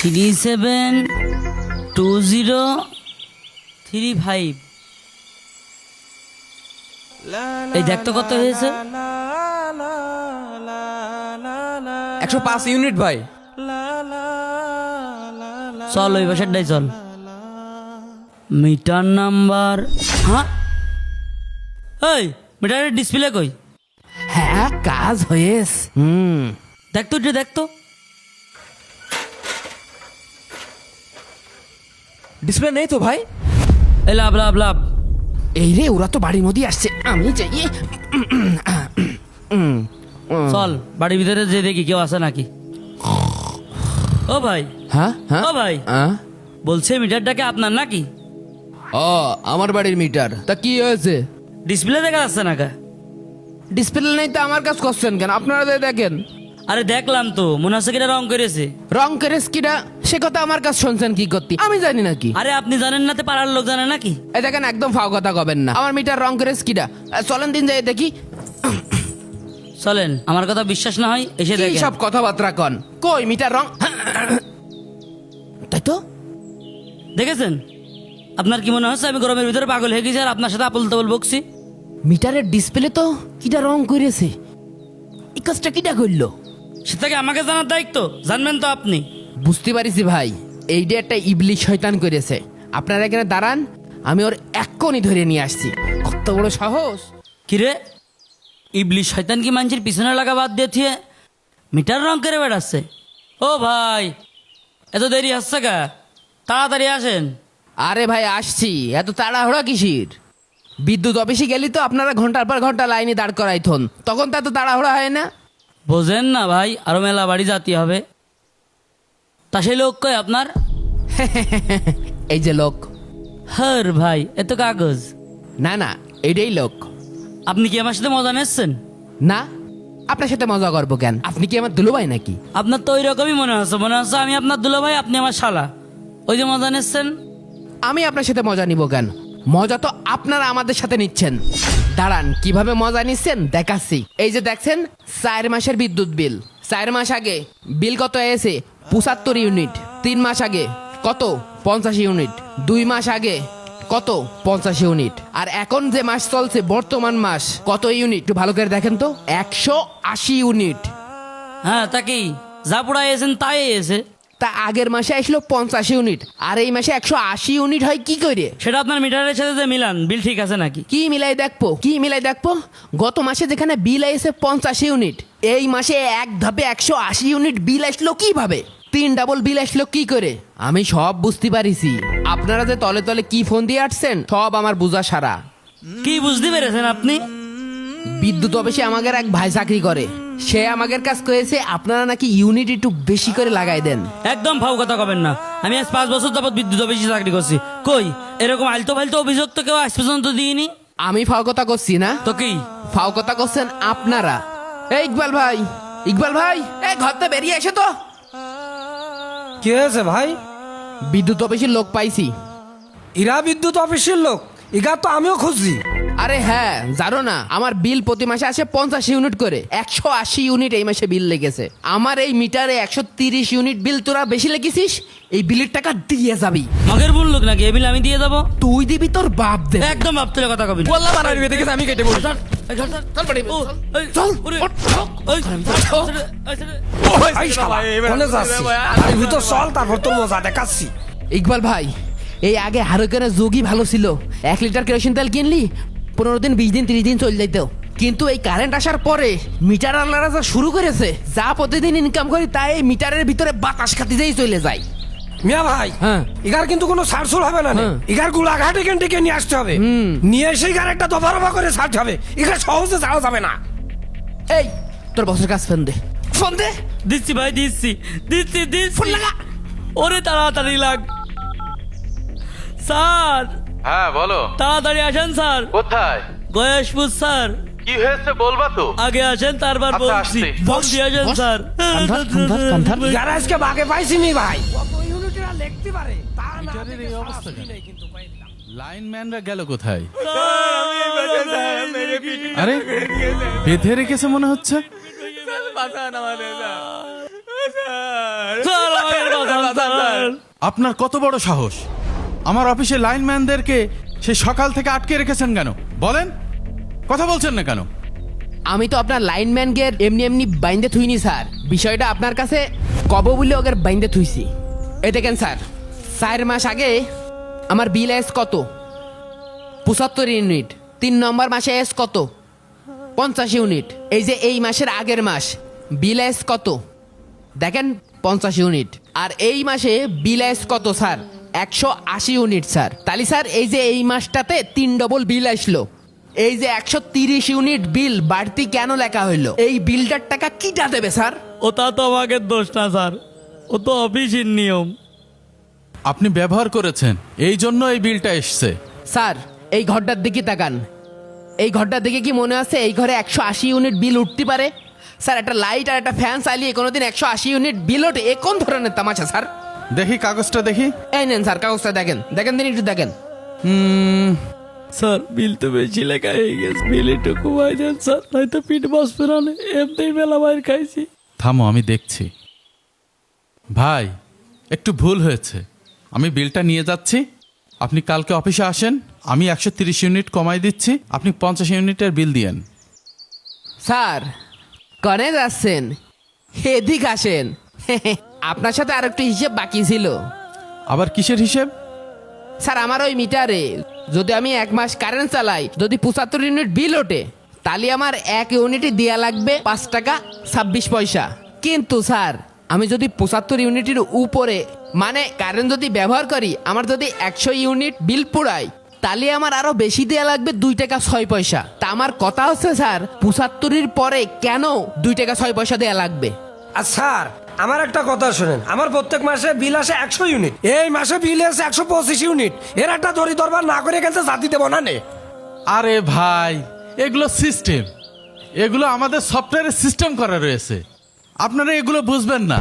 372035। এই দেখ তো কত হয়েছে। 105 ইউনিট ভাই। চল ওই বাসারটাই চল। মিটার নাম্বার, হ্যাঁ এই মিটারের ডিসপ্লে কই? হ্যাঁ কাজ হয়েছে। দেখ তো একটু দেখ তো। ডিসপ্লে নেই তো ভাই। এই লাভ লাভ লাভ। এই রে ওরা তো বাড়ির মধ্যেই আসছে, আমি যাই। চল বাড়ির ভিতরে যে দেখি কেউ আছে নাকি। ও ভাই, হ্যাঁ হ্যাঁ ও ভাই, হ্যাঁ? বলছে মিটারটাকে আপনার নাকি? ও আমার বাড়ির মিটার, তা কি হয়েছে? ডিসপ্লে দেখা যাচ্ছে না কা? ডিসপ্লে নেই তো আমার কাজ করছেন কেন? আপনারা তো দেখেন। আরে দেখলাম তো, মনে হচ্ছে কিটা রং করেছে। রং করেস কিটা সে কথা আমার কাজ শুনছেন কি করতে? আমি জানি নাকি? আরে আপনি জানেন না তো পাড়ার লোক জানে নাকি? এই দেখেন একদম ফাও কথা কবেন না। আমার মিটার রং করেস কিটা? চলেন দিন যাই দেখি। চলেন, আমার কথা বিশ্বাস না হয় এসে কি দেখেন। সব কথাবার্তা কন? কই মিটার রং? তাই তো। দেখেছেন? আপনার কি মনে হচ্ছে আমি গরমের ভিতরে পাগল হয়ে গেছি আর আপনার সাথে আপল তাবল বকছি? মিটারের ডিসপ্লে তো কিটা রং করেছে, এই কাজটা কিটা করলো? সেটাকে আমাকে জানার দায়িত্ব, জানবেন তো আপনি। বুঝতে পারিছি ভাই, এইটা একটা ইবলিশ শয়তান করেছে। আপনারা এখানে দাঁড়ান, আমি ওর এক্ষুনি ধরে নিয়ে আসছি। কত বড় সাহস! কিরে, ইবলিশ শয়তান কি মানুষের পিছনে লাগা বাদ দিয়ে থিয়ে মিটার রং করে বেড়াচ্ছে? ও ভাই, এত দেরি হচ্ছে কা? তাড়াতাড়ি আসেন। আরে ভাই আসছি, এত তাড়াহুড়া কিসির? বিদ্যুৎ অফিসে গেলি তো আপনারা ঘন্টার পর ঘন্টা লাইনে দাঁড় করাইথন, তখন তো এত তাড়াহুড়া হয় না। বোঝেন না ভাই, আরো মেলা বাড়ি যেতে হবে। তা সেই লোক কই আপনার? এই যে লোক। হর ভাই, এত কাগজ। না না, এইটাই লোক। আপনি কি আমার সাথে মজা নিচ্ছেন? না, আপনার সাথে মজা করবো কেন? আপনি কি আমার দুলুভাই নাকি? আপনার তো ওই রকমই মনে হচ্ছে, মনে হচ্ছে আমি আপনার দুলা ভাই, আপনি আমার শালা। ওই যে মজা নিচ্ছেন। আমি আপনার সাথে মজা নিব কেন? মজা তো আপনারা আমাদের সাথে নিচ্ছেন। দাঁড়ান, কিভাবে মজা নিচ্ছেন দেখাচ্ছি। এই যে দেখছেন 4 মাসের বিদ্যুৎ বিল। 4 মাস আগে বিল কত এসে? 75 ইউনিট। 3 মাস আগে কত? 50 ইউনিট। 2 মাস আগে কত? 50 ইউনিট। আর এখন যে মাস চলছে, বর্তমান মাস, কত ইউনিট একটু ভালো করে দেখেন তো? 180 ইউনিট। হ্যাঁ, তা কি যা পড়া এসেন তাই এসে? তা আগের মাসে আসলো 50 ইউনিট, আর এই মাসে 180 ইউনিট হয় কি করে? সেটা আপনার মিটারের সাথে যে মিলান, বিল ঠিক আছে নাকি? কি মিলাই দেখবো, কি মিলাই দেখবো? গত মাসে যেখানে বিল এসে 50 ইউনিট, এই মাসে এক ধাপে 180 ইউনিট বিল আসলো কিভাবে? 3 ডাবল বিল আসলো কি করে? আমি সব বুঝতে পারিছি। আপনারা যে তলে তলে কি ফোন দিয়ে আসছেন, সব আমার বুঝা সারা। কি বুঝতে পেরেছেন আপনি? বিদ্যুৎ অফিসে আমাদের এক ভাই চাকরি করে, সে আমাদের কাজ করেছে আপনারা নাকি ইউনিট একটু বেশি করে লাগাই দেন। একদম ফাউ কথা কবেন না। আমি আজ 5 বছর যাবত বিদ্যুৎ অফিসে চাকরি করছি। কই এরকম আলতো ফালতো অভিযোগ তো কেউ আজ পর্যন্ত দিইনি। আমি ফাও কথা করছি না তো কি? ফাও কথা করছেন আপনারা। এই ইকবাল ভাই, ইকবাল ভাই, এই ঘর থেকে বেরিয়ে এসে তো। কি হয়েছে ভাই? বিদ্যুৎ অফিসের লোক পাইছি। ইরা বিদ্যুৎ অফিসের লোক? ইগা তো আমিও খুঁজছি। আরে হ্যাঁ, জানো না আমার বিল প্রতি মাসে আসে 50 ইউনিট করে। 180 ইউনিট এই মাসে বিল লেগেছে। আমার এই মিটারে 130 ইউনিট বিল তোরা বেশি লেগেছিস, এই বিলের টাকা দিয়ে যাবি। মগের ভুল লোক নাকি? এ বিল আমি দিয়ে যাবো? তুই দিবি, তোর বাপ দেবে। একদম বাপ তুলে কথা কবি। বললাম আর আসবে দেখেছি আমি কেটে পড়ি। চল বাড়ি, চল। এই শালা, কোনে যাচ্ছি? বাড়ির ভিতর চল, তারপর তোর মজা দেখাচ্ছি। ইকবাল ভাই, এই আগে হারুকের যোগই ভালো ছিল। 1 লিটার কেরোসিন তেল কিনলি 15 দিন 20 দিন 30 দিন চলে যাইত। কিন্তু এই কারেন্ট আসার পরে মিটার আলাদা যা শুরু করেছে, যা প্রতিদিন ইনকাম করি তাই এই মিটারের ভিতরে বাতাস খাতি যেই চলে যায়। মিয়া ভাই, হ্যাঁ। ইগার কিন্তু কোনো ছাড়ছুল হবে না। হ্যাঁ। ইগার গুলা ঘাটে ডেকে নিয়ে আসতে হবে। নিয়ে এসে ইগার একটা দফা রফা করে ছাড়তে হবে। ইগার সহজে যাওয়া যাবে না। এই তোর বসের কাছে ফোন দে, ফোন দে। দিচ্ছি ভাই, দিচ্ছি দিচ্ছি দিচ্ছি। ফোন লাগা। ওরে তাড়াতাড়ি লাগ। স্যার, হ্যাঁ বলো। তাড়াতাড়ি আসেন স্যার। কোথায়? গয়েশপুর স্যার। কি হয়েছে বলবা তো? আগে আসেন, তারপর আচ্ছা, বলছি। আসছি। বস দিয়ে আসেন বস। স্যার। কান্ধার। ইগার আজকে বাগে পাইছি নি ভাই। কত ইউনিটেরা লিখতে পারে তা না দেখে শাস্তি নেই কিন্তু পাই দিলাম। লাইনম্যানরা গেল কোথায়? আরে বেঁধে রেখেছে মনে হচ্ছে। স্যার আমাকে বাঁচান, স্যার। আপনার কত বড় সাহস আমার অফিসে লাইনম্যানদেরকে সে সকাল থেকে আটকে রেখেছেন কেন বলেন, কথা বলছেন না কেন? আমি তো আপনার লাইনম্যান গের এমনি এমনি বাইন্দে থুইনি স্যার, বিষয়টা আপনার কাছে কব বলে ওকে বাইন্দে থুইছি। এই দেখেন স্যার, 4 মাস আগে আমার বিল এস কত? 75 ইউনিট। 3 নম্বর মাসে এস কত? 50 ইউনিট। এই যে এই মাসের আগের মাস বিল এস কত? দেখেন 50 ইউনিট। আর এই মাসে বিল এস কত স্যার? 180 unit sir. তাহলে স্যার এই যে এই মাসটাতে 3 ডবল বিল আসলো। এই যে 130 ইউনিট বিল বাড়তি কেন লেখা হইলো? এই বিলটার টাকা কিটা দেবে স্যার? ওটা তো আমাকে দোষ না স্যার, ও তো অফিসের নিয়ম। আপনি ব্যবহার করেছেন এই জন্য এই বিলটা এসছে। স্যার এই ঘরটার দিকে তাকান, এই ঘরটার দিকে কি মনে আছে এই ঘরে 180 ইউনিট বিল উঠতে পারে? স্যার একটা লাইট আর একটা ফ্যান চালিয়ে কোনোদিন 180 ইউনিট বিল ওঠে? এ কোন ধরনের তামাশা স্যার? দেখি কাগজটা দেখি। এই নেন স্যার কাগজটা দেখেন, দেখেন দিন একটু দেখেন। স্যার বিল তো বেশি লেখা হয়ে গেছে, বিল একটু কমাই দেন স্যার, নয়তো পিঠ বসবে না, এমনি মেলা বাইর খাইছি। থামো আমি দেখছি। ভাই একটু ভুল হয়েছে, আমি বিলটা নিয়ে যাচ্ছি, আপনি কালকে অফিসে আসেন, আমি 130 ইউনিট কমাই দিচ্ছি, আপনি 50 ইউনিটের বিল দিয়েন। স্যার কনে যাচ্ছেন? এদিক আসেন। আপনার সাথে আর একটু হিসেব বাকি ছিল। আবার কিসের হিসেব? স্যার আমার ওই মিটারে যদি আমি 1 মাস কারেন্ট চালাই, যদি 75 ইউনিট বিল ওঠে, তাহলে আমার 1 ইউনিটে দেয়া লাগবে 5 টাকা 26 পয়সা। কিন্তু স্যার আমি যদি 75 ইউনিটের উপরে মানে কারেন্ট যদি ব্যবহার করি, আমার যদি 100 ইউনিট বিল পুরাই, তাহলে আমার আরো বেশি দেয়া লাগবে 2 টাকা 6 পয়সা। তা আমার কথা হচ্ছে স্যার 75-এর পরে কেন 2 টাকা 6 পয়সা দেয়া লাগবে? আর স্যার আমার একটা কথা শোনেন, আমার প্রত্যেক মাসে বিল আসে 100 ইউনিট, এই মাসে বিল আসে 125 ইউনিট। এর একটা দড়ি দরবার না করে এখানে জাতি দেবো না নে। আরে ভাই এগুলো সিস্টেম, এগুলো আমাদের সফটওয়্যারের সিস্টেম করা রয়েছে, আপনারা এগুলো বুঝবেন না,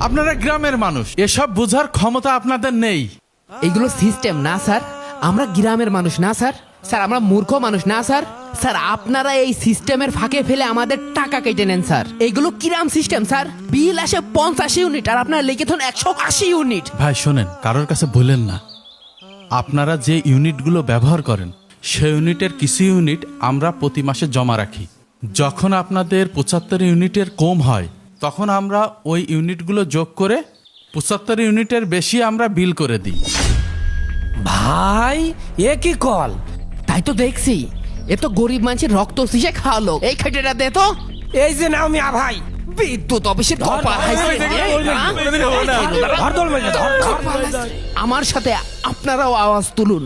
আপনারা গ্রামের মানুষ, এসব বোঝার ক্ষমতা আপনাদের নেই। এগুলো সিস্টেম না স্যার, আমরা গ্রামের মানুষ না স্যার, স্যার আমরা মূর্খ মানুষ না স্যার। স্যার আপনারা এই সিস্টেমের ফাঁকে ফেলে আমাদের টাকা কেটে নেন স্যার। এগুলো কিরাম সিস্টেম স্যার? বিল আসে 50 ইউনিট আর আপনারা লিখে থন 180 ইউনিট। ভাই শোনেন, কারোর কাছে বলেন না, আপনারা যে ইউনিটগুলো ব্যবহার করেন সেই ইউনিটের কিছু ইউনিট আমরা প্রতি মাসে জমা রাখি। যখন আপনাদের 75 ইউনিটের কম হয়, তখন আমরা ওই ইউনিটগুলো যোগ করে 75 ইউনিটের বেশি আমরা বিল করে দিই। ভাই এ কি কল? তাই তো দেখছি, এ তো গরিব মানুষের রক্ত শিশে খাওয়ালো। এই খাইটেটা দে তো। এই যে নাও মিয়া ভাই, বিদ্যুৎ অফিসের কপাল হাইছে। ধর দোল মেরে ধর। আমার সাথে আপনারাও আওয়াজ তুলুন।